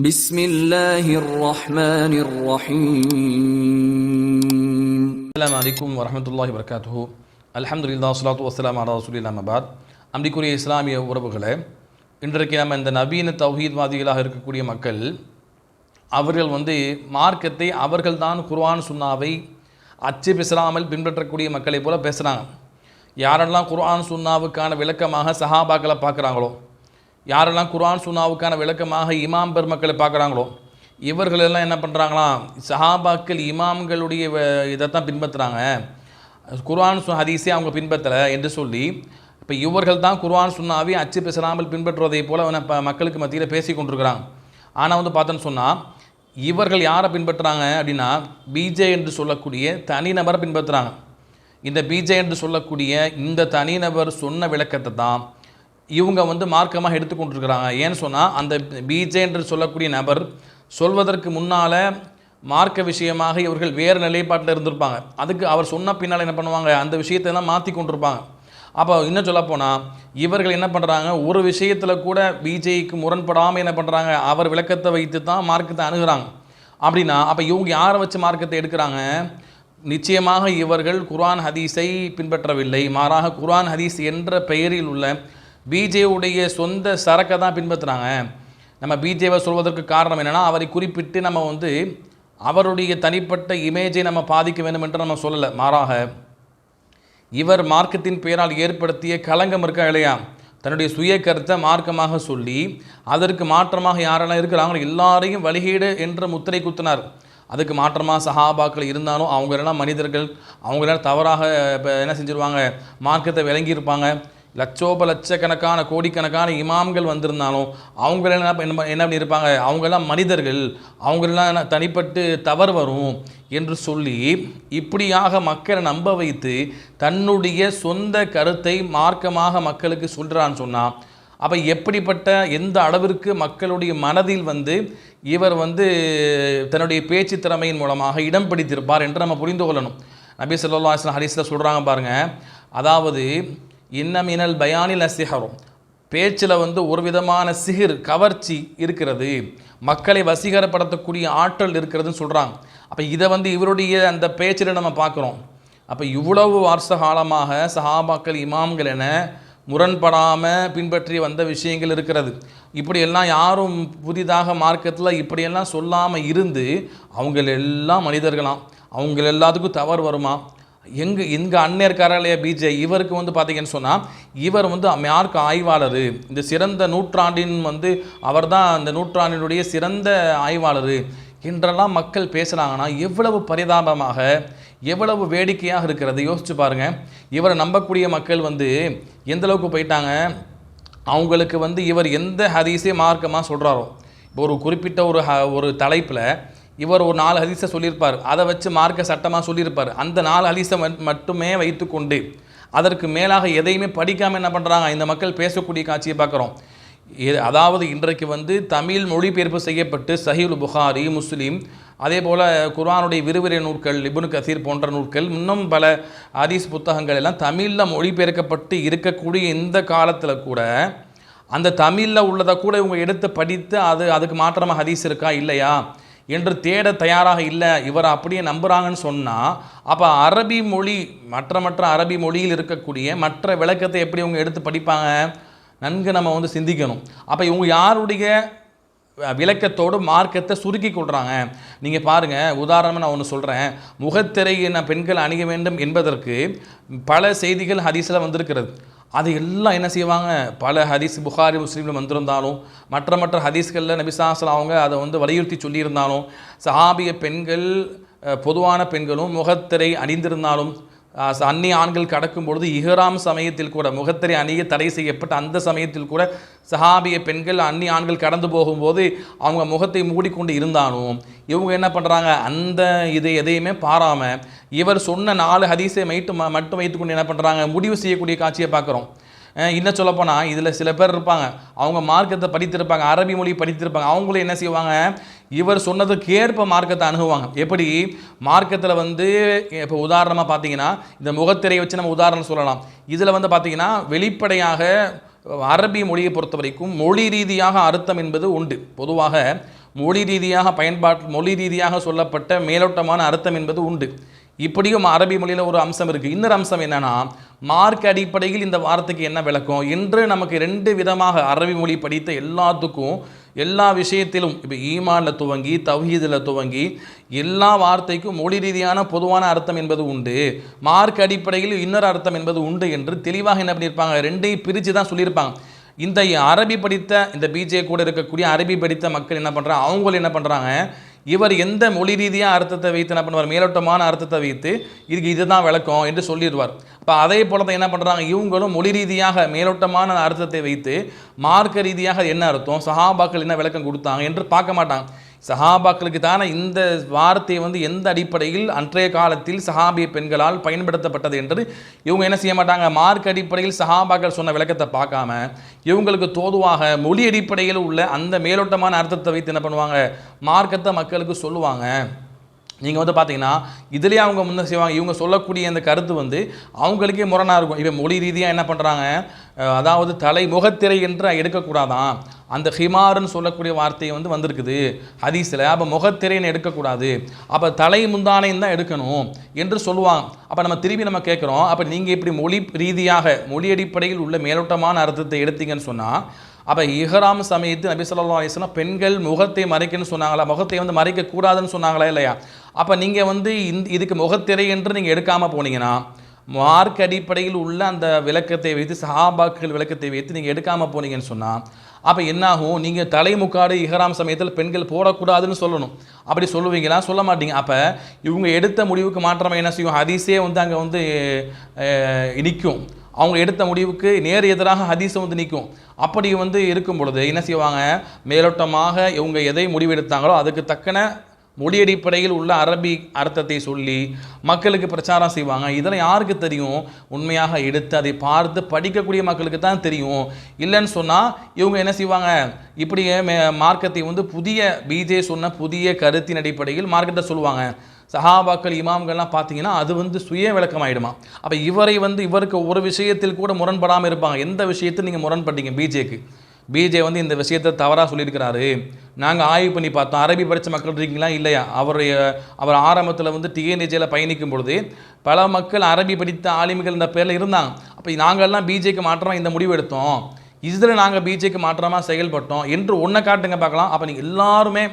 بسم الله الرحمن الرحيم السلام عليكم ورحمة الله وبركاته الحمد لله والصلاة والسلام على رسول الله أما بعد அன்பிற்குரிய இஸ்லாமிய உறவுகளே, இன்றைக்கு நம்ம இந்த நவீன தௌஹீத்வாதிகளாக இருக்கக்கூடிய மக்கள் அவர்கள் மார்க்கத்தை அவர்கள்தான் குர்ஆன் சுன்னாவை அச்சு பிசராமல் பின்பற்றக்கூடிய மக்களை போல பேசுகிறாங்க. யாரெல்லாம் குர்ஆன் சுன்னாவுக்கான விளக்கமாக சஹாபாக்களை பார்க்குறாங்களோ, யாரெல்லாம் குர்ஆன் சுன்னாவுக்கான விளக்கமாக இமாம் பெருமக்களை பார்க்குறாங்களோ, இவர்களெல்லாம் என்ன பண்ணுறாங்களாம், சஹாபாக்கள் இமாம்களுடைய இதைத்தான் பின்பற்றுறாங்க, குர்ஆன் ஹதீஸே அவங்க பின்பற்றலை என்று சொல்லி இப்போ இவர்கள் தான் குர்ஆன் சுன்னாவை அச்சு பேசாமல் பின்பற்றுவதை போல் மக்களுக்கு மத்தியில் பேசி கொண்டிருக்கிறாங்க. ஆனால் பார்த்தோன்னு சொன்னால் இவர்கள் யாரை பின்பற்றுறாங்க அப்படின்னா, பிஜே என்று சொல்லக்கூடிய தனிநபரை பின்பற்றுறாங்க. இந்த பிஜே என்று சொல்லக்கூடிய இந்த தனிநபர் சொன்ன விளக்கத்தை தான் இவங்க மார்க்கமாக எடுத்துக்கொண்டிருக்கிறாங்க. ஏன்னு சொன்னால் அந்த பிஜே என்று சொல்லக்கூடிய நபர் சொல்வதற்கு முன்னால் மார்க்க விஷயமாக இவர்கள் வேறு நிலைப்பாட்டில் இருந்திருப்பாங்க. அதுக்கு அவர் சொன்ன பின்னால் என்ன பண்ணுவாங்க, அந்த விஷயத்தை எல்லாம் மாற்றி கொண்டிருப்பாங்க. அப்போ இன்னும் சொல்லப்போனால் இவர்கள் என்ன பண்ணுறாங்க, ஒரு விஷயத்தில் கூட பிஜேக்கு முரண்படாமல் என்ன பண்ணுறாங்க, அவர் விளக்கத்தை வைத்து தான் மார்க்கத்தை அணுகிறாங்க. அப்படின்னா அப்போ இவங்க யாரை வச்சு மார்க்கத்தை எடுக்கிறாங்க? நிச்சயமாக இவர்கள் குர்ஆன் ஹதீஸை பின்பற்றவில்லை, மாறாக குர்ஆன் ஹதீஸ் என்ற பெயரில் உள்ள பிஜேவுடைய சொந்த சரக்கை தான் பின்பற்றுறாங்க. நம்ம பிஜேவை சொல்வதற்கு காரணம் என்னென்னா, அவரை குறிப்பிட்டு நம்ம அவருடைய தனிப்பட்ட இமேஜை நம்ம பாதிக்க வேண்டும் என்று நம்ம சொல்லலை. மாறாக இவர் மார்க்கத்தின் பெயரால் ஏற்படுத்திய களங்கம் இருக்கா இல்லையா, தன்னுடைய சுய கருத்தை மார்க்கமாக சொல்லி அதற்கு மாற்றமாக யாரெல்லாம் இருக்கிறாங்களோ எல்லாரையும் வழிகேடு என்ற முத்திரை குத்தினார். அதுக்கு மாற்றமாக சஹாபாக்கள் இருந்தாலும் அவங்களெல்லாம் மனிதர்கள், அவங்களெல்லாம் தவறாக என்ன செஞ்சுருவாங்க, மார்க்கத்தை விளங்கியிருப்பாங்க. லட்சக்கணக்கான கோடிக்கணக்கான இமாம்கள் வந்திருந்தாலும் அவங்களெல்லாம் என்ன பண்ணியிருப்பாங்க, அவங்கெல்லாம் மனிதர்கள், அவங்களெல்லாம் தனிப்பட்டு தவறு வரும் என்று சொல்லி இப்படியாக மக்களை நம்ப வைத்து தன்னுடைய சொந்த கருத்தை மார்க்கமாக மக்களுக்கு சொல்கிறான்னு சொன்னால், அப்போ எப்படிப்பட்ட எந்த அளவிற்கு மக்களுடைய மனதில் இவர் தன்னுடைய பேச்சு திறமையின் மூலமாக இடம் பிடித்திருப்பார் என்று நம்ம புரிந்து கொள்ளணும். நபி ஸல்லல்லாஹு அலைஹி வஸல்லம் ஹதீஸில் சொல்கிறாங்க பாருங்கள், அதாவது இன்னமினல் பயானில் சிஹரும், பேச்சில் ஒரு விதமான சிஹிர் கவர்ச்சி இருக்கிறது, மக்களை வசீகரப்படுத்தக்கூடிய ஆற்றல் இருக்கிறதுன்னு சொல்கிறாங்க. அப்போ இதை இவருடைய அந்த பேச்சில் நம்ம பார்க்குறோம். அப்போ இவ்வளவு வருஷ காலமாக சஹாபாக்கள் இமாம்கள் என முரண்படாமல் பின்பற்றி வந்த விஷயங்கள் இருக்கிறது. இப்படியெல்லாம் யாரும் புதிதாக மார்க்கத்தில் இப்படியெல்லாம் சொல்லாமல் இருந்து அவங்களெல்லாம் மனிதர்களாம், அவங்க எல்லாத்துக்கும் தவறு வருமா? எங்கள் அண்ணன் இருக்காரா இல்லையா பிஜே, இவருக்கு பார்த்தீங்கன்னு சொன்னால் இவர் மார்க்க ஆய்வாளர், இந்த சிறந்த நூற்றாண்டின் அவர் தான் அந்த நூற்றாண்டினுடைய சிறந்த ஆய்வாளர் என்றெல்லாம் மக்கள் பேசுகிறாங்கன்னா எவ்வளவு பரிதாபமாக, எவ்வளவு வேடிக்கையாக இருக்கிறது. யோசிச்சு பாருங்கள். இவரை நம்பக்கூடிய மக்கள் எந்தளவுக்கு போயிட்டாங்க, அவங்களுக்கு இவர் எந்த ஹதீஸே மார்க்கமாக சொல்கிறாரோ, இப்போ ஒரு குறிப்பிட்ட ஒரு தலைப்பில் இவர் ஒரு 4 ஹதீஸை சொல்லியிருப்பார், அதை வச்சு மார்க்க சட்டமாக சொல்லியிருப்பார். அந்த 4 ஹதீஸை மட்டுமே வைத்துக்கொண்டு அதற்கு மேலாக எதையுமே படிக்காமல் என்ன பண்ணுறாங்க, இந்த மக்கள் பேசக்கூடிய காட்சியை பார்க்குறோம். அதாவது இன்றைக்கு தமிழ் மொழிபெயர்ப்பு செய்யப்பட்டு சஹீஹுல் புகாரி, முஸ்லீம், அதே போல் குர்ஆனுடைய விரிவுரை நூல்கள், இப்னு கசீர் போன்ற நூல்கள், இன்னும் பல ஹதீஸ் புத்தகங்கள் எல்லாம் தமிழில் மொழிபெயர்க்கப்பட்டு இருக்கக்கூடிய இந்த காலத்தில் கூட அந்த தமிழில் உள்ளதை கூட இவங்க எடுத்து படித்து அதுக்கு மாற்றமாக ஹதீஸ் இருக்கா இல்லையா என்று தேட தயாராக இல்லை. இவரை அப்படியே நம்புகிறாங்கன்னு சொன்னால் அப்போ அரபி மொழி மற்ற அரபி மொழியில் இருக்கக்கூடிய மற்ற விளக்கத்தை எப்படி இவங்க எடுத்து படிப்பாங்க? நன்கு நம்ம சிந்திக்கணும். அப்போ இவங்க யாருடைய விளக்கத்தோடு மார்க்கத்தை சுருக்கி கொள்கிறாங்க? நீங்கள் பாருங்கள், உதாரணமாக நான் ஒன்று சொல்கிறேன். முகத்திரையை பெண்கள் அணிய வேண்டும் என்பதற்கு பல செய்திகள் ஹதீஸில் வந்திருக்கிறது. அது எல்லாம் என்ன செய்வாங்க, பல ஹதீஸ் புகாரி முஸ்லீமில் வந்திருந்தாலும் மற்ற ஹதீஸ்களில் நபி ஸல்லல்லாஹு அலைஹி வஸல்லம் அவங்க அதை வலியுறுத்தி சொல்லியிருந்தாலும், சஹாபிய பெண்கள் பொதுவான பெண்களும் முகத்திரை அணிந்திருந்தாலும், அந்நிய ஆண்கள் கடக்கும் பொழுது இஹ்ராம் சமயத்தில் கூட முகத்திரை அணிய தடை செய்யப்பட்ட அந்த சமயத்தில் கூட சஹாபிய பெண்கள் அந்நிய ஆண்கள் கடந்து போகும்போது அவங்க முகத்தை மூடிக்கொண்டு இருந்தாலும் இவங்க என்ன பண்ணுறாங்க, அந்த எதையுமே பாராமல் இவர் சொன்ன 4 ஹதீஸை மட்டும் வைத்துக்கொண்டு என்ன பண்ணுறாங்க, முடிவு செய்யக்கூடிய காட்சியை பார்க்குறோம். இன்னும் சொல்லப்போனால் இதில் சில பேர் இருப்பாங்க, அவங்க மார்க்கத்தை படித்திருப்பாங்க, அரபி மொழி படித்திருப்பாங்க. அவங்களும் என்ன செய்வாங்க, இவர் சொன்னதுக்கு ஏற்ப மார்க்கத்தை அணுகுவாங்க. எப்படி மார்க்கத்தில் இப்போ உதாரணமாக பார்த்தீங்கன்னா இந்த முகத்திரையை வச்சு நம்ம உதாரணம் சொல்லலாம். இதில் பார்த்தீங்கன்னா வெளிப்படையாக அரபி மொழியை பொறுத்த வரைக்கும் மொழி ரீதியாக அர்த்தம் என்பது உண்டு. பொதுவாக மொழி ரீதியாக சொல்லப்பட்ட மேலோட்டமான அர்த்தம் என்பது உண்டு. இப்படியும் அரபி மொழியில் ஒரு அம்சம் இருக்குது. இன்னொரு அம்சம் என்னன்னா, மார்க் அடிப்படையில் இந்த வார்த்தைக்கு என்ன விளக்கம் என்று நமக்கு ரெண்டு விதமாக அரபி மொழி படித்த எல்லாத்துக்கும் எல்லா விஷயத்திலும் இப்போ ஈமானில் துவங்கி தவ்ஹீதில் துவங்கி எல்லா வார்த்தைக்கும் மொழி ரீதியான பொதுவான அர்த்தம் என்பது உண்டு, மார்க் அடிப்படையில் இன்னொரு அர்த்தம் என்பது உண்டு என்று தெளிவாக என்ன பண்ணியிருப்பாங்க, ரெண்டையும் பிரித்து தான் சொல்லியிருப்பாங்க. இந்த அரபி படித்த இந்த பிஜே கூட இருக்கக்கூடிய அரபி படித்த மக்கள் என்ன பண்ணுறாங்க, அவங்களும் என்ன பண்ணுறாங்க, இவர் எந்த மொழி ரீதியாக அர்த்தத்தை வைத்து என்ன பண்ணுவார், மேலோட்டமான அர்த்தத்தை வைத்து இதுக்கு இதுதான் விளக்கம் என்று சொல்லிடுவார். இப்போ அதே போல தான் என்ன பண்ணுறாங்க, இவங்களும் மொழி ரீதியாக மேலோட்டமான அர்த்தத்தை வைத்து மார்க்க ரீதியாக என்ன அர்த்தம், சஹாபாக்கள் என்ன விளக்கம் கொடுத்தாங்க என்று பார்க்க மாட்டாங்க. சஹாபாக்களுக்கு தானே இந்த வார்த்தை எந்த அடிப்படையில் அன்றைய காலத்தில் சஹாபிய பெண்களால் பயன்படுத்தப்பட்டது என்று இவங்க என்ன செய்ய மாட்டாங்க, மார்க் அடிப்படையில் சஹாபாக்கள் சொன்ன விளக்கத்தை பார்க்காம இவங்களுக்கு தோதுவாக மொழி அடிப்படையில் உள்ள அந்த மேலோட்டமான அர்த்தத்தை வைத்து என்ன பண்ணுவாங்க, மார்க்கத்தை மக்களுக்கு சொல்லுவாங்க. நீங்கள் பார்த்தீங்கன்னா இதுலேயே அவங்க முன்ன செய்வாங்க, இவங்க சொல்லக்கூடிய அந்த கருத்து அவங்களுக்கே முரணாக இருக்கும். இப்போ மொழி ரீதியாக என்ன பண்ணுறாங்க, அதாவது தலை முகத்திரை என்று எடுக்கக்கூடாதான், அந்த ஹிமாருன்னு சொல்லக்கூடிய வார்த்தை வந்திருக்குது ஹதீஸில், அப்போ முகத்திரைன்னு எடுக்கக்கூடாது, அப்போ தலை முந்தானையும் தான் எடுக்கணும் என்று சொல்லுவாங்க. அப்போ நம்ம திரும்பி நம்ம கேட்குறோம், அப்போ நீங்கள் இப்படி மொழி ரீதியாக மொழி அடிப்படையில் உள்ள மேலோட்டமான அர்த்தத்தை எடுத்தீங்கன்னு சொன்னால், அப்போ இஹ்ராம் சமயத்து நபி ஸல்லல்லாஹு அலைஹி வஸல்லம் பெண்கள் முகத்தை மறைக்கணும்னு சொன்னாங்களா, முகத்தை மறைக்கக்கூடாதுன்னு சொன்னாங்களா இல்லையா? அப்போ நீங்கள் இதுக்கு முகத்திரை என்று நீங்கள் எடுக்காமல் போனீங்கன்னா, மார்க் அடிப்படையில் உள்ள அந்த விளக்கத்தை வைத்து சஹாபாக்கள் விளக்கத்தை வைத்து நீங்கள் எடுக்காமல் போனீங்கன்னு சொன்னால், அப்போ என்னாகும், நீங்கள் தலைமுக்காடு இஹ்ராம் சமயத்தில் பெண்கள் போடக்கூடாதுன்னு சொல்லணும். அப்படி சொல்லுவீங்களா? சொல்ல மாட்டீங்க. அப்போ இவங்க எடுத்த முடிவுக்கு மாற்றமாக என்ன செய்யும், ஹதீஸே அங்கே நிற்கும். அவங்க எடுத்த முடிவுக்கு நேர் எதிராக ஹதீஸை நிற்கும். அப்படி இருக்கும் பொழுது என்ன செய்வாங்க, மேலோட்டமாக இவங்க எதை முடிவெடுத்தாங்களோ அதுக்கு தக்கன மொழி அடிப்படையில் உள்ள அரபி அர்த்தத்தை சொல்லி மக்களுக்கு பிரச்சாரம் செய்வாங்க. இதெல்லாம் யாருக்கு தெரியும், உண்மையாக எடுத்து அதை பார்த்து படிக்கக்கூடிய மக்களுக்கு தான் தெரியும். இல்லைன்னு சொன்னால் இவங்க என்ன செய்வாங்க, இப்படியே மார்க்கத்தை புதிய பிஜே சொன்ன புதிய கருத்தின் அடிப்படையில் மார்க்கத்தை சொல்லுவாங்க. சஹாபாக்கள் இமாம்கள்லாம் பார்த்தீங்கன்னா அது சுய விளக்கமாயிடுமா. அப்போ இவருக்கு ஒரு விஷயத்தில் கூட முரண்படாமல் இருப்பாங்க. எந்த விஷயத்தில் நீங்கள் முரண்பட்டீங்க, பிஜே இந்த விஷயத்தை தவறாக சொல்லியிருக்கிறாரு, நாங்கள் ஆய்வு பண்ணி பார்த்தோம், அரபி படித்த மக்கள் இருக்கீங்களா இல்லையா, அவர் ஆரம்பத்தில் டிஎன்ஏஜியில் பயணிக்கும் பொழுது பல மக்கள் அரபி படித்த ஆலிம்கள் இந்த பேரில் இருந்தாங்க. அப்போ நாங்கள்லாம் பிஜேக்கு மாற்றமாக இந்த முடிவு எடுத்தோம், இதில் நாங்கள் பிஜேக்கு மாற்றமாக செயல்பட்டோம் என்று ஒன்றை காட்டுங்க பார்க்கலாம். அப்போ நீங்கள் எல்லாருமே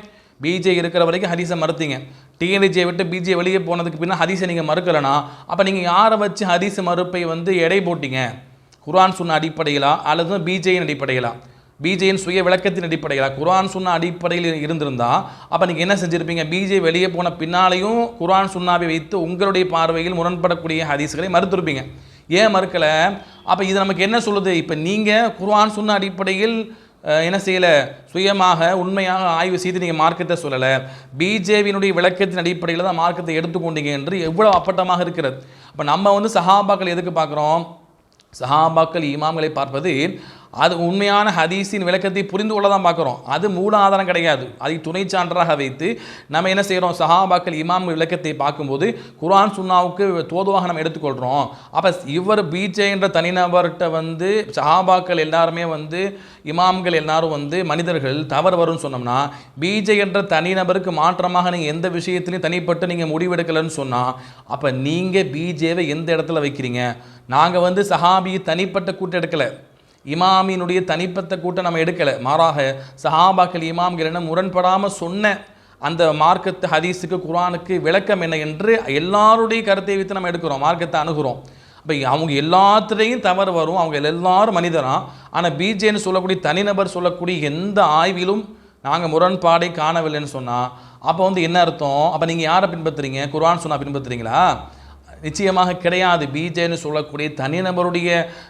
பிஜே இருக்கிற வரைக்கும் ஹதீஸை மறுத்தீங்க, டிஎன்ஏஜியை விட்டு பிஜே வெளியே போனதுக்கு பின்னால் ஹதீஸை நீங்கள் மறுக்கலைன்னா அப்போ நீங்கள் யாரை வச்சு ஹதீஸ் மறுப்பை எடை போட்டிங்க, குர்ஆன் சுன்னா அடிப்படையிலா அல்லது பிஜேயின் அடிப்படையிலா, பிஜேயின் சுய விளக்கத்தின் அடிப்படையிலா? குர்ஆன் சுன்னா அடிப்படையில் இருந்திருந்தா அப்போ நீங்கள் என்ன செஞ்சுருப்பீங்க, பிஜே வெளியே போன பின்னாலையும் குர்ஆன் சுன்னாவை வைத்து உங்களுடைய பார்வையில் முரண்படக்கூடிய ஹதீஸ்களை மறுத்திருப்பீங்க. ஏன் மறுக்கலை? அப்போ இது நமக்கு என்ன சொல்லுது, இப்போ நீங்கள் குர்ஆன் சுன்னா அடிப்படையில் என்ன செய்யலை, சுயமாக உண்மையாக ஆய்வு செய்து நீங்கள் மார்க்கத்தை சொல்லலை, பிஜேவியினுடைய விளக்கத்தின் அடிப்படையில் தான் மார்க்கத்தை எடுத்துக்கொண்டீங்க என்று எவ்வளோ அப்பட்டமாக இருக்கிறது. அப்போ நம்ம சஹாபாக்கள் எதுக்கு பார்க்குறோம், சஹாபாக்கள் இமாம்களை பார்ப்பது அது உண்மையான ஹதீஸின் விளக்கத்தை புரிந்து கொள்ள தான் பார்க்குறோம். அது மூல ஆதாரம் கிடையாது, அதை துணை சான்றாக வைத்து நம்ம என்ன செய்கிறோம், சஹாபாக்கள் இமாம் விளக்கத்தை பார்க்கும்போது குர்ஆன் சுன்னாவுக்கு தோதுவாக நம்ம எடுத்துக்கொள்கிறோம். அப்போ இவர் பிஜே என்ற தனிநபர்கிட்ட சஹாபாக்கள் எல்லாருமே இமாம்கள் எல்லாரும் மனிதர்கள் தவறு வரும்னு சொன்னோம்னா, பிஜே என்ற தனிநபருக்கு மாற்றமாக நீங்கள் எந்த விஷயத்திலையும் தனிப்பட்டு நீங்கள் முடிவெடுக்கலைன்னு சொன்னால் அப்போ நீங்கள் பிஜேவை எந்த இடத்துல வைக்கிறீங்க? நாங்கள் சஹாபியை தனிப்பட்ட கூட்டம் எடுக்கலை, இமாமினுடைய தனிப்பட்ட கூட்டம் நம்ம எடுக்கலை, மாறாக சஹாபாக்கள் இமாம்கள் என்ன முரண்படாமல் சொன்ன அந்த மார்க்கத்து ஹதீஸுக்கு குர்ஆனுக்கு விளக்கம் என்ன என்று எல்லாருடைய கருத்தை வைத்து நம்ம எடுக்கிறோம், மார்க்கத்தை அணுகிறோம். இப்போ அவங்க எல்லாத்துலேயும் தவறு வரும், அவங்க எல்லாரும் மனிதனா. ஆனால் பிஜேன்னு சொல்லக்கூடிய தனிநபர் சொல்லக்கூடிய எந்த ஆய்விலும் நாங்கள் முரண்பாடை காணவில்லைன்னு சொன்னால் அப்போ என்ன அர்த்தம், அப்போ நீங்கள் யாரை பின்பற்றுறீங்க, குர்ஆன் சுன்னா பின்பற்றுறீங்களா? நிச்சயமாக கிடையாது. பிஜேன்னு சொல்லக்கூடிய தனிநபருடைய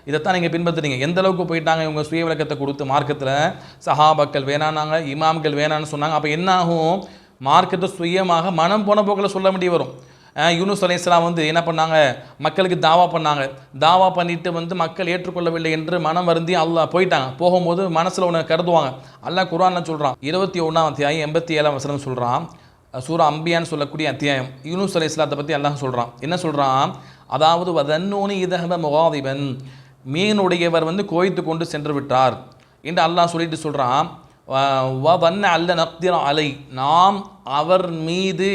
இதைத்தான் நீங்கள் பின்பற்றுறீங்க. எந்த அளவுக்கு போயிட்டாங்க இவங்க சுய விளக்கத்தை கொடுத்து மார்க்கத்தில் சஹாபாக்கள் வேணானாங்க, இமாம்கள் வேணான்னு சொன்னாங்க. அப்போ என்ன ஆகும், மார்க்கத்தை சுயமாக மனம் போன போக்கில் சொல்ல வேண்டி வரும். யூனுஸ் அலைஹிஸ்ஸலாம் என்ன பண்ணாங்க, மக்களுக்கு தாவா பண்ணாங்க, தாவா பண்ணிட்டு மக்கள் ஏற்றுக்கொள்ளவில்லை என்று மனம் வருந்தி அல்லாஹ் போயிட்டாங்க. போகும்போது மனசில் ஒன்று கருதுவாங்க. அல்லாஹ் குர்ஆனில் சொல்கிறான், 21ஆம் அத்தியாயம் 87ஆம் வசனம் சொல்கிறான், சூரா அம்பியான்னு சொல்லக்கூடிய அத்தியாயம், யூனுஸ் அலைஹிஸ்ஸலாத்தை பற்றி அல்லாஹ் சொல்கிறான். என்ன சொல்கிறான், அதாவது வதன்னூனி இதஹப முகாதிபன், மீனுடையவர் கோய்த்து கொண்டு சென்று விட்டார் என்று அல்லாஹ் சொல்லிட்டு சொல்கிறான். வன்ன அல்ல நக்திர அலை, நாம் அவர் மீது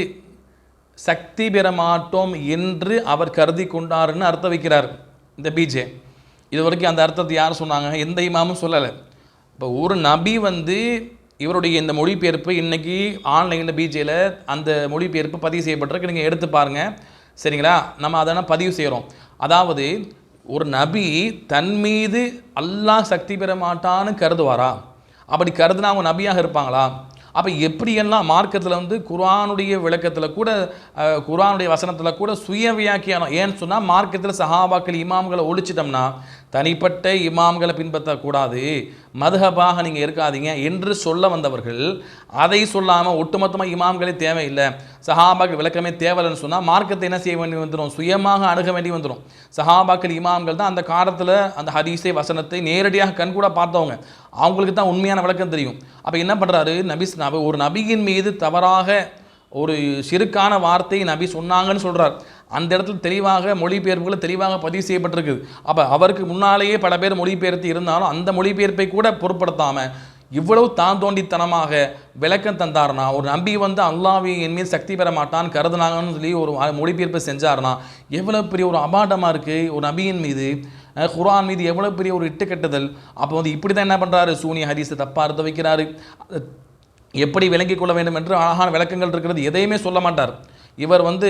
சக்தி பெற மாட்டோம் என்று அவர் கருதி கொண்டாருன்னு அர்த்தம் வைக்கிறார் இந்த பீஜே. இது வரைக்கும் அந்த அர்த்தத்தை யார் சொன்னாங்க? எந்த இமாமும் சொல்லலை. இப்போ ஒரு நபி வந்து இவருடைய இந்த மொழிபெயர்ப்பு இன்றைக்கி ஆன்லைனில் பீஜேயில் அந்த மொழிபெயர்ப்பு பதிவு செய்யப்பட்டிருக்கு, நீங்கள் எடுத்து பாருங்கள். சரிங்களா? நம்ம அதெல்லாம் பதிவு செய்கிறோம். அதாவது ஒரு நபி தன் மீது அல்லாஹ் சக்தி பெற மாட்டான்னு கருதுவாரா? அப்படி கருதுனா அவங்க நபியாக இருப்பாங்களா? அப்போ எப்படியெல்லாம் மார்க்கத்தில் வந்து குர்ஆனுடைய விளக்கத்தில் கூட குர்ஆனுடைய வசனத்தில் கூட சுய வியாக்கியானம். ஏன்னு சொன்னால் மார்க்கத்தில் சஹாபாக்கள் இமாம்களை ஒழிச்சிட்டோம்னா தனிப்பட்ட இமாம்களை பின்பற்றக்கூடாது, மதுஹபாக நீங்கள் இருக்காதீங்க என்று சொல்ல வந்தவர்கள் அதை சொல்லாமல் ஒட்டுமொத்தமாக இமாம்களே தேவையில்லை, சஹாபாக்கள் விளக்கமே தேவையில்லைன்னு சொன்னால் மார்க்கத்தை என்ன செய்ய வேண்டி வந்துடும்? சுயமாக அணுக வேண்டி வந்துடும். சஹாபாக்கள் இமாம்கள் தான் அந்த காலத்தில் அந்த ஹதீஸை வசனத்தை நேரடியாக கண்கூட பார்த்தவங்க, அவங்களுக்கு தான் உண்மையான விளக்கம் தெரியும். அப்போ என்ன பண்ணுறாரு ஒரு நபியின் மீது தவறாக ஒரு சிறுக்கான வார்த்தையை நபி சொன்னாங்கன்னு சொல்கிறார். அந்த இடத்துல தெளிவாக மொழிபெயர்ப்புகளை தெளிவாக பதிவு செய்யப்பட்டிருக்குது. அப்போ அவருக்கு முன்னாலேயே பல பேர் மொழிபெயர்த்து இருந்தாலும் அந்த மொழிபெயர்ப்பை கூட பொருட்படுத்தாமல் இவ்வளவு தாந்தோண்டித்தனமாக விளக்கம் தந்தார்னா, ஒரு நபி வந்து அல்லாஹ்வை என் மீது சக்தி பெற மாட்டான்னு கருதுனாங்கன்னு சொல்லி ஒரு மொழிபெயர்ப்பு செஞ்சார்னா எவ்வளோ பெரிய ஒரு அபாண்டமாக இருக்குது ஒரு நபியின் மீது, குர்ஆன் மீது எவ்வளோ பெரிய ஒரு இட்டுக்கட்டுதல். அப்போ வந்து இப்படி தான் என்ன பண்ணுறாரு, சூனிய ஹதீஸை தப்பாக அர்த்தம் வைக்கிறாரு. எப்படி விளங்கிக் கொள்ள வேண்டும் என்று அழகான விளக்கங்கள் இருக்கிறது, எதையுமே சொல்ல மாட்டார். இவர் வந்து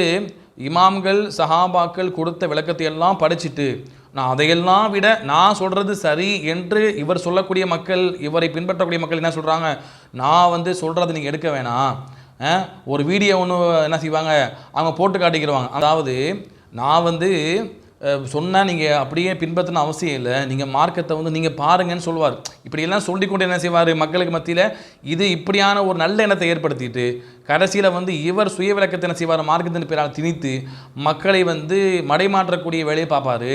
இமாம்கள் சஹாபாக்கள் கொடுத்த விளக்கத்தை எல்லாம் படிச்சுட்டு நான் அதையெல்லாம் விட நான் சொல்கிறது சரி என்று இவர் சொல்லக்கூடிய மக்கள், இவரை பின்பற்றக்கூடிய மக்கள் என்ன சொல்கிறாங்க, நான் வந்து சொல்கிறது நீங்கள் எடுக்க வேணாம், ஒரு வீடியோ ஒன்று என்ன செய்வாங்க அவங்க போட்டு காட்டிக்கிடுவாங்க. அதாவது நான் வந்து சொன்னால் நீங்கள் அப்படியே பின்பற்றின அவசியம் இல்லை, நீங்கள் மார்க்கத்தை வந்து நீங்கள் பாருங்கன்னு சொல்லுவார். இப்படியெல்லாம் சொல்லிக்கொண்டு என்ன செய்வார், மக்களுக்கு மத்தியில் இது இப்படியான ஒரு நல்ல எண்ணத்தை ஏற்படுத்திட்டு கடைசியில் வந்து இவர் சுய விளக்கத்தை என்ன செய்வார், மார்க்கத்தின் பேரால் திணித்து மக்களை வந்து மடைமாற்றக்கூடிய வேலையை பார்ப்பார்.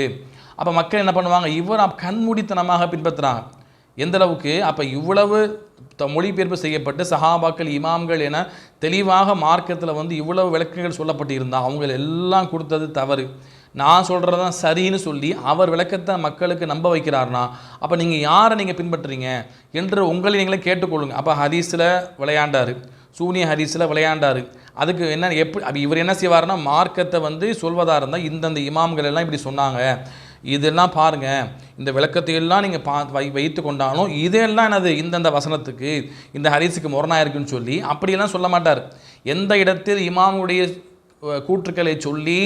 அப்போ மக்கள் என்ன பண்ணுவாங்க, இவர் கண்மூடித்தனமாக பின்பற்றுறாங்க. எந்தளவுக்கு அப்போ இவ்வளவு மொழிபெயர்ப்பு செய்யப்பட்டு சஹாபாக்கள் இமாம்கள் என தெளிவாக மார்க்கத்தில் வந்து இவ்வளவு விளக்கங்கள் சொல்லப்பட்டு இருந்தால் அவங்க எல்லாம் கொடுத்தது தவறு, நான் சொல்கிறது தான் சரின்னு சொல்லி அவர் விளக்கத்தை மக்களுக்கு நம்ப வைக்கிறார்னா அப்போ நீங்கள் யாரை நீங்கள் பின்பற்றுறீங்க என்று உங்களை நீங்களே கேட்டுக்கொள்ளுங்க. அப்போ ஹதீஸில் விளையாண்டார், சூனிய ஹதீஸில் விளையாண்டார். அதுக்கு என்ன எப்படி இவர் என்ன செய்வார்னா, மார்க்கத்தை வந்து சொல்வதாக இருந்தால் இந்தந்த இமாம்கள் எல்லாம் இப்படி சொன்னாங்க, இதெல்லாம் பாருங்கள், இந்த விளக்கத்தையெல்லாம் நீங்கள் வைத்து கொண்டாலும் இதெல்லாம் என்னது இந்தந்த வசனத்துக்கு இந்த ஹதீஸுக்கு முரணாக இருக்குன்னு சொல்லி அப்படியெல்லாம் சொல்ல மாட்டார். எந்த இடத்தில் இமாமுடைய கூற்றுக்களை சொல்லி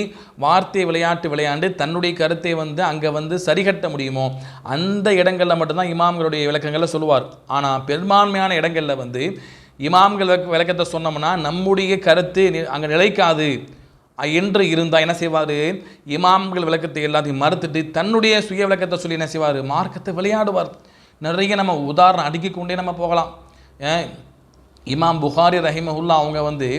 வார்த்தை விளையாண்டு தன்னுடைய கருத்தை வந்து அங்கே வந்து சரிகட்ட முடியுமோ அந்த இடங்களில் மட்டும்தான் இமாம்களுடைய விளக்கங்களை சொல்லுவார். ஆனால் பெரும்பான்மையான இடங்களில் வந்து இமாம்கள் விளக்கத்தை சொன்னோம்னா நம்முடைய கருத்து அங்கே நிலைக்காது என்று இருந்தால் என்ன செய்வார், இமாம்கள் விளக்கத்தை எல்லாத்தையும் மறுத்துட்டு தன்னுடைய சுய விளக்கத்தை சொல்லி என்ன செய்வார், மார்க்கத்தை விளையாடுவார். நிறைய நம்ம உதாரணம் அடுக்கிக் கொண்டே நம்ம போகலாம். இமாம் புகாரி ரஹிமஹுல்லா அவங்க வந்து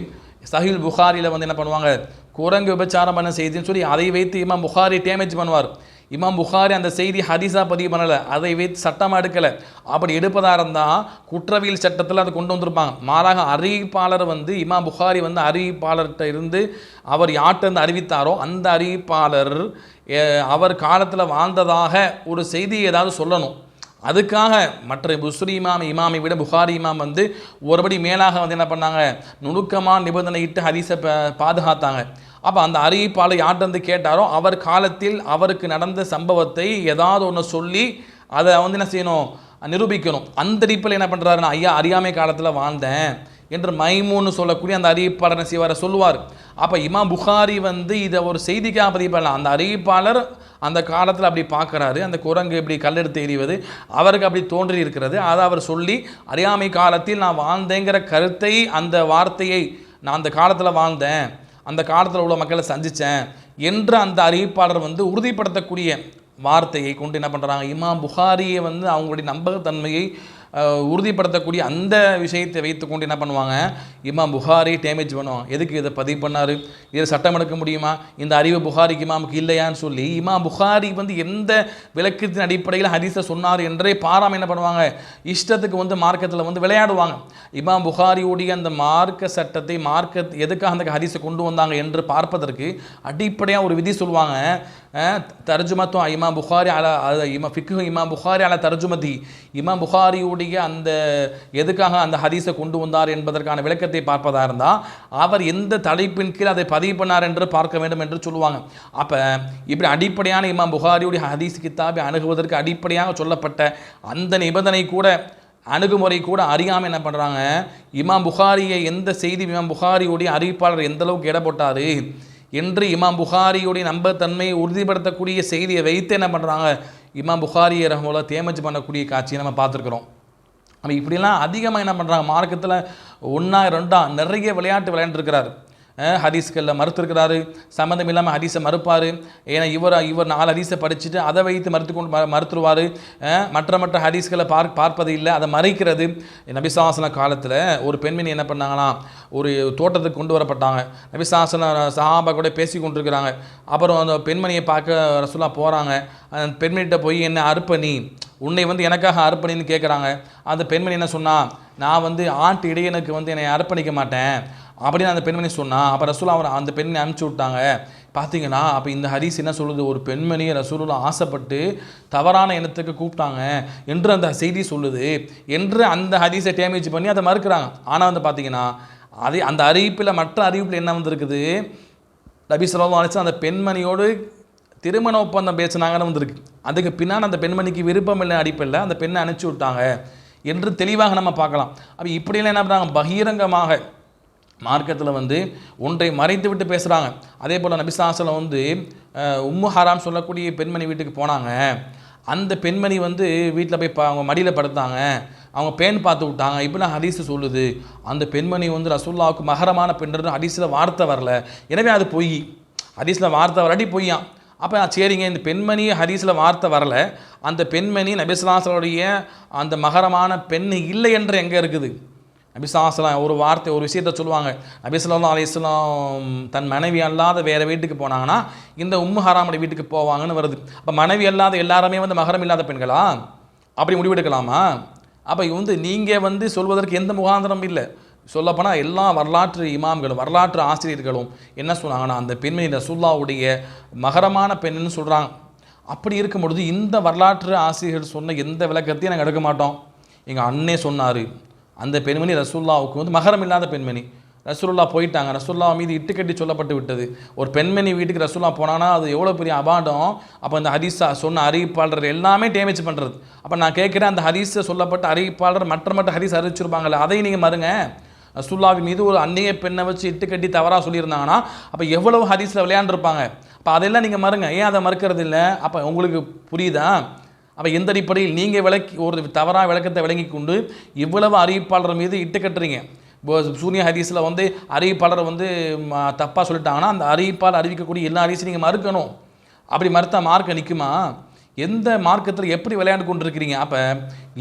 சஹீல் புகாரியில் வந்து என்ன பண்ணுவாங்க, குரங்கு விபச்சாரம் பண்ண செய்தின்னு சொல்லி அதை வைத்து இமாம் புகாரி டேமேஜ் பண்ணுவார். இமாம் புகாரி அந்த செய்தி ஹதீஸாக பதிவு பண்ணலை, அதை வைத்து சட்டமாக எடுக்கலை. அப்படி எடுப்பதாக இருந்தால் குற்றவியல் சட்டத்தில் அதை கொண்டு வந்திருப்பாங்க. மாறாக அறிவிப்பாளர் வந்து இமாம் புகாரி வந்து அறிவிப்பாளர்கிட்ட இருந்து அவர் யார்கிட்ட அறிவித்தாரோ அந்த அறிவிப்பாளர் அவர் காலத்தில் வாழ்ந்ததாக ஒரு செய்தியை ஏதாவது சொல்லணும். அதுக்காக மற்ற புஸ்ரி இமாமை விட புகாரி இமாம் வந்து ஒருபடி மேலாக வந்து என்ன பண்ணாங்க, நுணுக்கமாக நிபந்தனையிட்டு ஹதீஸை பாதுகாத்தாங்க. அப்போ அந்த அறிவிப்பாளர் யார்கிட்ட கேட்டாரோ அவர் காலத்தில் அவருக்கு நடந்த சம்பவத்தை ஏதாவது ஒன்று சொல்லி அதை வந்து என்ன செய்யணும், நிரூபிக்கணும். அந்த அடிப்பில் என்ன பண்ணுறாருன்னா, ஐயா அறியாமை காலத்தில் வாழ்ந்தேன் என்று மைமூன்னு சொல்லக்கூடிய அந்த அறிவிப்பாளர் செய்வாரை சொல்லுவார். அப்போ இமாம் புகாரி வந்து இதை ஒரு செய்திக்காக பதிவு பண்ணலாம். அந்த அறிவிப்பாளர் அந்த காலத்தில் அப்படி பார்க்குறாரு, அந்த குரங்கு இப்படி கல்லெடுத்து எறிவது அவருக்கு அப்படி தோன்றி இருக்கிறது, அதை அவர் சொல்லி அறியாமை காலத்தில் நான் வாழ்ந்தேங்கிற கருத்தை அந்த வார்த்தையை நான் அந்த காலத்தில் வாழ்ந்தேன், அந்த காலத்தில் உள்ள மக்களை சந்தித்தேன் என்று அந்த அறிவிப்பாளர் வந்து உறுதிப்படுத்தக்கூடிய வார்த்தையை கொண்டு என்ன பண்ணுறாங்க, இமாம் புகாரியை வந்து அவங்களுடைய நம்பகத்தன்மையை உறுதிப்படுத்தக்கூடிய அந்த விஷயத்தை வைத்துக்கொண்டு என்ன பண்ணுவாங்க, இமாம் புகாரி டேமேஜ் பண்ணுவாங்க. எதுக்கு இதை பதிவு பண்ணார், இதை சட்டம் எடுக்க முடியுமா, இந்த அறிவு புகாரிக்கு இமாமுக்கு இல்லையான்னு சொல்லி இமாம் புகாரி வந்து எந்த விளக்கத்தின் அடிப்படையில் ஹதீஸை சொன்னார் என்றே பாராமல் என்ன பண்ணுவாங்க, இஷ்டத்துக்கு வந்து மார்க்கத்தில் வந்து விளையாடுவாங்க. இமாம் புகாரியுடைய அந்த மார்க்க சட்டத்தை எதுக்காக அந்த ஹதீஸை கொண்டு வந்தாங்க என்று பார்ப்பதற்கு அடிப்படையாக ஒரு விதி சொல்லுவாங்க. தர்ஜுமத்தும் இமாம் புகாரி அல ஃபிக்ஹு இமாம் புகாரி அல தர்ஜுமதி, இமாம் புகாரியுடைய ரசூல்லாவுடைய அந்த எதுக்காக அந்த ஹதீஸை கொண்டு வந்தார் என்பதற்கான விளக்கத்தை பார்ப்பதாக இருந்தால் அவர் எந்த தலைப்பின் கீழ் அதை பதிவு பண்ணார் என்று பார்க்க வேண்டும் என்று சொல்லுவாங்க. அப்போ இப்படி அடிப்படையான இமாம் புகாரியுடைய ஹதீஸ் கித்தாபை அணுகுவதற்கு அடிப்படையாக சொல்லப்பட்ட அந்த நிபந்தனை கூட அணுகுமுறை கூட அறியாமல் என்ன பண்ணுறாங்க, இமாம் புகாரியை எந்த செய்தி இமாம் புகாரியுடைய அறிவிப்பாளர் எந்த அளவுக்கு எடை போட்டார் என்று இமாம் புகாரியுடைய நம்பத்தன்மையை உறுதிப்படுத்தக்கூடிய செய்தியை வைத்து என்ன பண்ணுறாங்க, இமாம் புகாரியை ரஹ்மத்துல்லாஹ் டேமேஜ் பண்ணக்கூடிய காட்சியை நம்ம பார்த்துருக்குறோம். அப்போ இப்படிலாம் அதிகமாக என்ன பண்ணுறாங்க, மார்க்கத்தில் ஒன்றா ரெண்டா நிறைய விளையாட்டு விளையாண்டுருக்கிறார். ஹதீஸ்களில் மறுத்திருக்கிறாரு, சம்மந்தம் இல்லாமல் ஹதீஸை மறுப்பார். ஏன்னா இவர் 4 ஹதீஸை படிச்சுட்டு அதை வைத்து மறுத்துருவார். மற்ற ஹதீஸ்களை பார்ப்பது இல்லை, அதை மறைக்கிறது. நபி ஸல்லல்லாஹு அலைஹி வஸல்லம் காலத்தில் ஒரு பெண்மணி என்ன பண்ணாங்கன்னா, ஒரு தோட்டத்துக்கு கொண்டு வரப்பட்டாங்க. நபி ஸல்லல்லாஹு அலைஹி வஸல்லம் சஹாபா கூட பேசி கொண்டிருக்கிறாங்க. அப்புறம் அந்த பெண்மணியை பார்க்க ரசூலுல்லாஹ் போகிறாங்க. அந்த பெண்மணிகிட்ட போய் என்ன அர்ப்பணி, உன்னை எனக்காக அர்ப்பணின்னு கேட்குறாங்க. அந்த பெண்மணி என்ன சொன்னால், நான் ஆட்டு இடையனுக்கு என்னை அர்ப்பணிக்க மாட்டேன் அப்படின்னு அந்த பெண்மணி சொன்னால், அப்போ ரசூலுல்லாஹ் அவர் அந்த பெண்ணை அனுப்பிச்சி விட்டாங்க. பார்த்தீங்கன்னா அப்போ இந்த ஹதீஸ் என்ன சொல்லுது, ஒரு பெண்மணியை ரசூலுல்லாஹ் ஆசைப்பட்டு தவறான எண்ணத்துக்கு கூப்பிட்டாங்க என்று அந்த செய்தி சொல்லுது என்று அந்த ஹதீஸை டேமேஜ் பண்ணி அதை மறுக்கிறாங்க. ஆனால் பார்த்தீங்கன்னா அதே அந்த அறிவிப்பில் மற்ற அறிவிப்பில் என்ன வந்திருக்குது, நபி ஸல்லல்லாஹு அலைஹி வஸல்லம் அந்த பெண்மணியோடு திருமண ஒப்பந்தம் பேசினாங்கன்னு வந்திருக்கு. அதுக்கு பின்னால் அந்த பெண்மணிக்கு விருப்பம் இல்லை அடிப்பில் அந்த பெண்ணை அனுப்பிச்சி விட்டாங்க என்று தெளிவாக நம்ம பார்க்கலாம். அப்போ இப்படியெல்லாம் என்ன பண்ணுறாங்க, பகிரங்கமாக மார்க்கத்தில் ஒன்றை மறைத்து விட்டு பேசுகிறாங்க. அதே போல் நபி ஸல்லல்லாஹு அலைஹி வஸல்லம் உம்மு ஹராம் சொல்லக்கூடிய பெண்மணி வீட்டுக்கு போனாங்க. அந்த பெண்மணி வீட்டில் போய் அவங்க மடியில் படுத்தாங்க, அவங்க பேன் பார்த்து விட்டாங்க இப்படிலாம் ஹதீஸ் சொல்லுது. அந்த பெண்மணி ரசூலுல்லாஹ்வுக்கு மஹரமான பெண்ணுன்னு ஹதீஸில் வார்த்தை வரல, எனவே அது பொய். ஹதீஸில் வார்த்தை வரடி பொய்யான். அப்போ சரிங்க, இந்த பெண்மணி ஹதீஸில் வார்த்தை வரல, அந்த பெண்மணி நபி ஸல்லல்லாஹு அலைஹி வஸல்லம் அந்த மஹரமான பெண் இல்லை என்று எங்கே இருக்குது? நபி ஸல்லல்லாஹு அலைஹி வஸல்லம் ஒரு வார்த்தை ஒரு விஷயத்தை சொல்லுவாங்க. நபி ஸல்லல்லாஹு அலைஹி வஸல்லம் தன் மனைவி அல்லாத வேறு வீட்டுக்கு போனாங்கன்னா இந்த உம்மு ஹராமுடைய வீட்டுக்கு போவாங்கன்னு வருது. அப்போ மனைவி அல்லாத எல்லாருமே மஹரம் இல்லாத பெண்களா அப்படி முடிவெடுக்கலாமா? அப்போ நீங்கள் சொல்வதற்கு எந்த முகாந்திரம் இல்லை. சொல்லப்போனால் எல்லா வரலாற்று இமாம்களும் வரலாற்று ஆசிரியர்களும் என்ன சொன்னாங்கன்னா, அந்த பெண்மணி ரசூலுல்லாஹ்வுடைய மஹரமான பெண்ணுன்னு சொல்கிறாங்க. அப்படி இருக்கும் பொழுது இந்த வரலாற்று ஆசிரியர்கள் சொன்ன எந்த விளக்கத்தையும் நாங்கள் எடுக்க மாட்டோம். எங்கள் அண்ணே சொன்னார், அந்த பெண்மணி ரசூலுல்லாஹ்வுக்கு மஹரம் இல்லாத பெண்மணி, ரசூலுல்லாஹ் போயிட்டாங்க, ரசூலுல்லாஹ் மீது இட்டுக்கட்டி சொல்லப்பட்டு விட்டது. ஒரு பெண்மணி வீட்டுக்கு ரசூலுல்லாஹ் போனான்னா அது எவ்வளோ பெரிய அபாண்டம். அப்போ அந்த ஹதீஸா சொன்ன அறிவிப்பாளர் எல்லாமே டேமேஜ் பண்ணுறது. அப்போ நான் கேட்குறேன், அந்த ஹதீஸை சொல்லப்பட்ட அறிவிப்பாளர் மற்ற ஹதீஸ் அறிவிச்சிருப்பாங்கல்ல, அதை நீங்கள் மறுங்க. ரசூலுல்லாஹ் மீது ஒரு அந்நிய பெண்ணை வச்சு இட்டுக்கட்டி தவறாக சொல்லியிருந்தாங்கன்னா அப்போ எவ்வளவு ஹதீஸில் விளையாண்டுருப்பாங்க. அப்போ அதெல்லாம் நீங்கள் மறுங்க. ஏன் அதை மறுக்கிறது இல்லை? அப்போ உங்களுக்கு புரியுதா? அப்போ எந்த அடிப்படையில் நீங்கள் ஒரு தவறாக விளக்கத்தை விளங்கி கொண்டு இவ்வளவு அறிவிப்பாளர் மீது இட்டுக்கட்டுறீங்க? சூனிய ஹதீஸில் அறிவிப்பாளர் தப்பாக சொல்லிட்டாங்கன்னா அந்த அறிவிப்பாளர் அறிவிக்கக்கூடிய எல்லா ஹதீஸையும் நீங்கள் மறுக்கணும். அப்படி மறுத்தா மார்க்க நிற்குமா? எந்த மார்க்கத்தில் எப்படி விளையாண்டு கொண்டிருக்கிறீங்க? அப்போ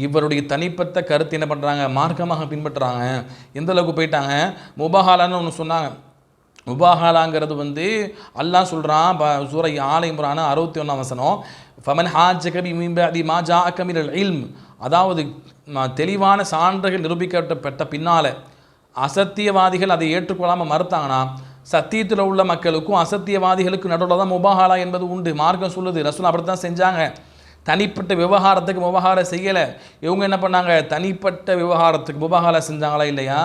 இவருடைய தனிப்பட்ட கருத்து என்ன பண்ணுறாங்க, மார்க்கமாக பின்பற்றுறாங்க. எந்த அளவுக்கு போயிட்டாங்க, முபஹாலான்னு ஒன்று சொன்னாங்க. முபஹாலாங்கிறது அல்லாஹ் சொல்கிறான் சூரை ஆல இம்ரான் 61ஆம் வசனம், ஃபமன் ஹாஜக மின் பஅதி மா ஜாஅக மினல் இல்ம், அதாவது தெளிவான சான்றுகள் நிரூபிக்கப்பட்ட பின்னால் அசத்தியவாதிகள் அதை ஏற்றுக்கொள்ளாமல் மறுத்தாங்கன்னா சத்தியத்தில் உள்ள மக்களுக்கும் அசத்தியவாதிகளுக்கும் நடுவில் தான் முபஹாலா என்பது உண்டு. மார்க்கம் சொல்லுது, ரசூல் அப்படி தான் செஞ்சாங்க. தனிப்பட்ட விவகாரத்துக்கு முபஹாலா செய்யலை. இவங்க என்ன பண்ணாங்க, தனிப்பட்ட விவகாரத்துக்கு முபஹாலா செஞ்சாங்களா இல்லையா?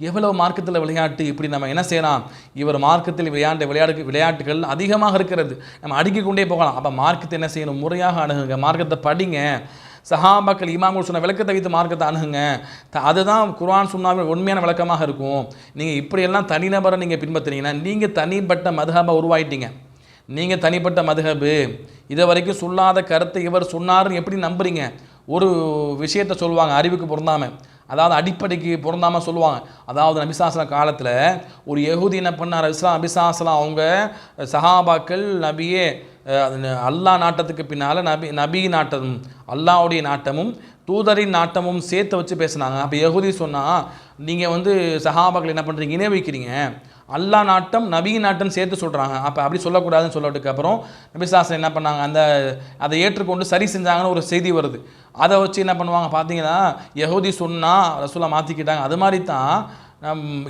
எவ்வளவு மார்க்கத்தில் விளையாட்டு. இப்படி நம்ம என்ன செய்யலாம், இவர் மார்க்கத்தில் விளையாட்டுகள் அதிகமாக இருக்கிறது, நம்ம அடுக்கிக் கொண்டே போகலாம். அப்போ மார்க்கத்தை என்ன செய்யணும், முறையாக அணுகுங்க, மார்க்கத்தை படிங்க, சஹாபாக்கள் இமாம்கள் சொன்ன விளக்கத்தை வைத்து மார்க்கத்தை அணுகுங்க. அதுதான் குர்ஆன் சுன்னாவின் உண்மையான விளக்கமாக இருக்கும். நீங்கள் இப்படியெல்லாம் தனிநபரை நீங்கள் பின்பற்றினீங்கன்னா நீங்கள் தனிப்பட்ட மதுஹபை உருவாயிட்டீங்க. நீங்கள் தனிப்பட்ட மதுஹபு, இதை வரைக்கும் சொல்லாத கருத்தை இவர் சொன்னார்னு எப்படி நம்புறீங்க? ஒரு விஷயத்தை சொல்லுவாங்க அறிவுக்கு பொருந்தாமல், அதாவது அடிப்படைக்கு பொருந்தாமல் சொல்லுவாங்க. அதாவது நபி ஸல்லல்லாஹு அலைஹி வஸல்லம் காலத்தில் ஒரு யஹூதி என்ன பண்ணார், நபி ஸல்லல்லாஹு அலைஹி வஸல்லம் அவங்க சஹாபாக்கள் நபியே அல்லாஹ் நாட்டத்துக்கு பின்னால் நபி நாட்டமும் அல்லாஹ்வுடைய நாட்டமும் தூதரின் நாட்டமும் சேர்த்து வச்சு பேசுனாங்க. அப்போ யஹூதி சொன்னால் நீங்கள் சஹாபாக்கள் என்ன பண்ணுறீங்க, இணை வைக்கிறீங்க, அல்லாஹ் நாட்டம் நபி நாட்டம் சேர்த்து சொல்கிறாங்க. அப்போ அப்படி சொல்லக்கூடாதுன்னு சொல்லட்டுக்கு அப்புறம் நபி ஸல்லல்லாஹு அலைஹி வஸல்லம் என்ன பண்ணாங்க, அதை ஏற்றுக்கொண்டு சரி செஞ்சாங்கன்னு ஒரு செய்தி வருது. அதை வச்சு என்ன பண்ணுவாங்க பார்த்தீங்கன்னா, யஹூதி சொன்னால் ரசூலுல்லாஹ் மாற்றிக்கிட்டாங்க. அது மாதிரி தான்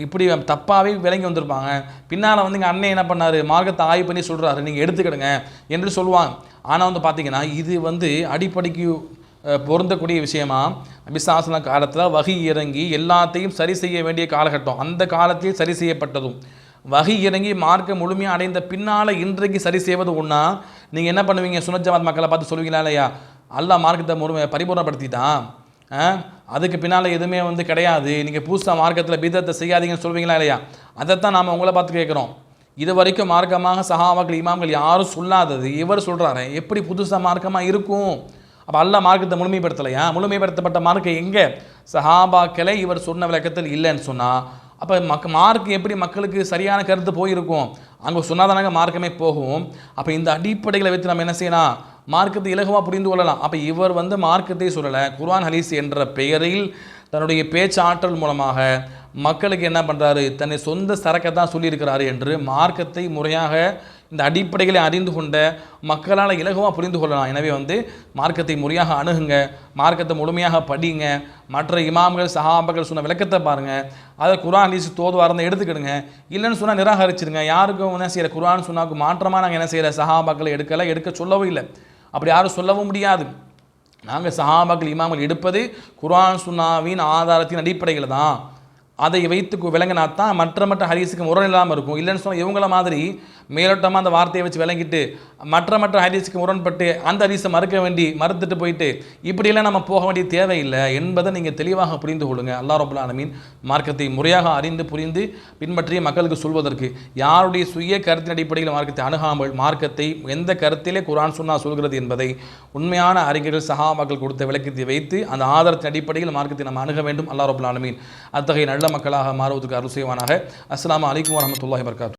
இப்படி தப்பாகவே விளங்கி வந்திருப்பாங்க. பின்னால் எங்கள் அண்ணன் என்ன பண்ணார், மார்க்கத்தை ஆய்வு பண்ணி சொல்கிறாரு, நீங்கள் எடுத்துக்கிடுங்க என்று சொல்லுவாங்க. ஆனால் பார்த்தீங்கன்னா இது அடிப்படைக்கு பொருந்தக்கூடிய விஷயமா நபிசாசன காலத்தில் வகி இறங்கி எல்லாத்தையும் சரி செய்ய வேண்டிய காலகட்டம், அந்த காலத்தில் சரி செய்யப்பட்டதும் வகி இறங்கி மார்க்க முழுமையாக அடைந்த பின்னால் இன்றைக்கு சரி செய்வது ஒன்றா. நீங்கள் என்ன பண்ணுவீங்க? சுன்னத் ஜமாத் மக்களை பார்த்து சொல்லுவீங்களா இல்லையா, அல்லாஹ் மார்க்கத்தை பரிபூர்ணப்படுத்திட்டான், அதுக்கு பின்னால் எதுவுமே கிடையாது, நீங்கள் புதுசாக மார்க்கத்தில் பீதத்தை செய்யாதீங்கன்னு சொல்வீங்களா இல்லையா? அதைத்தான் நாம் உங்களை பார்த்து கேட்குறோம். இது வரைக்கும் மார்க்கமாக சஹாபாக்கள் இமாம்கள் யாரும் சொல்லாதது இவர் சொல்கிறாரு, எப்படி புதுசாக மார்க்கமாக இருக்கும்? அப்போ அல்லாஹ் மார்க்கத்தை முழுமைப்படுத்தலையா? முழுமைப்படுத்தப்பட்ட மார்க்கம் எங்கே? சஹாபாக்களை இவர் சொன்ன விளக்கத்தில் இல்லைன்னு சொன்னால் அப்போ மார்க் எப்படி மக்களுக்கு சரியான கருத்து போயிருக்கும்? அங்கே சொன்னாதானாங்க மார்க்கமே போகும். அப்போ இந்த அடிப்படைகளை வைத்து நம்ம என்ன செய்யலாம்? மார்க்கத்தை இலகுவாக புரிந்து கொள்ளலாம். அப்போ இவர் மார்க்கத்தை சொல்லலை, குர்ஆன் ஹதீஸ் என்ற பெயரில் தன்னுடைய பேச்சாற்றல் மூலமாக மக்களுக்கு என்ன பண்ணுறாரு? தன்னை சொந்த சரக்கை தான் சொல்லியிருக்கிறாரு என்று மார்க்கத்தை முறையாக இந்த அடிப்படைகளை அறிந்து கொண்ட மக்களால் இலகுவாக புரிந்து கொள்ளலாம். எனவே மார்க்கத்தை முறையாக அணுகுங்க, மார்க்கத்தை முழுமையாக படிங்க, மற்ற இமாம்கள் சஹாபாக்கள் சொன்ன விளக்கத்தை பாருங்கள், அதை குர்ஆன் ஹதீஸ் தோதுவாக இருந்தால் எடுத்துக்கிடுங்க, இல்லைன்னு சொன்னால் நிராகரிச்சிருங்க. யாருக்கும் என்ன செய்யலை? குர்ஆன் சுன்னாவுக்கு மாற்றமாக நாங்கள் என்ன செய்யலை? சஹாபாக்களை எடுக்க சொல்லவும் இல்லை, அப்படி யாரும் சொல்லவும் முடியாது. நாங்கள் சஹாபாக்கள் இமாம்கள் எடுப்பது குர்ஆன் சுன்னாவின் ஆதாரத்தின் அடிப்படையில் தான். அதை வைத்து விளங்கினா தான் மற்ற ஹதீஸுக்கு முரண் இல்லாமல் இருக்கும். இல்லைன்னு சொன்னால் இவங்கள மாதிரி மேலோட்டமாக அந்த வார்த்தையை வச்சு விளங்கிட்டு மற்ற ஹதீஸுக்கு முரண்பட்டு அந்த ஹதீஸை மறுத்துட்டு போயிட்டு இப்படியெல்லாம் நம்ம போக வேண்டிய தேவையில்லை என்பதை நீங்கள் தெளிவாக புரிந்து கொள்ளுங்க. அல்லாஹ் ரப்பல் ஆலமீன் மார்க்கத்தை முறையாக அறிந்து புரிந்து பின்பற்றி மக்களுக்கு சொல்வதற்கு, யாருடைய சுய கருத்தின் அடிப்படையில் மார்க்கத்தை அணுகாமல் மார்க்கத்தை எந்த கருத்திலே குர்ஆன் சுன்னா சொல்கிறது என்பதை உண்மையான அறிஞர்கள் சஹாபாக்கள் கொடுத்த விளக்கத்தை வைத்து அந்த ஆதாரத்தின் அடிப்படையில் மார்க்கத்தை நம்ம அணுக வேண்டும். அல்லாஹ் ரப்பல் ஆலமீன் அத்தகைய நல்ல மக்களாக மாறுவதற்கு அருள் செய்வானாக. அஸ்ஸலாமு அலைக்கும் வரஹ்மத்துல்லாஹி வபரகாத்துஹு.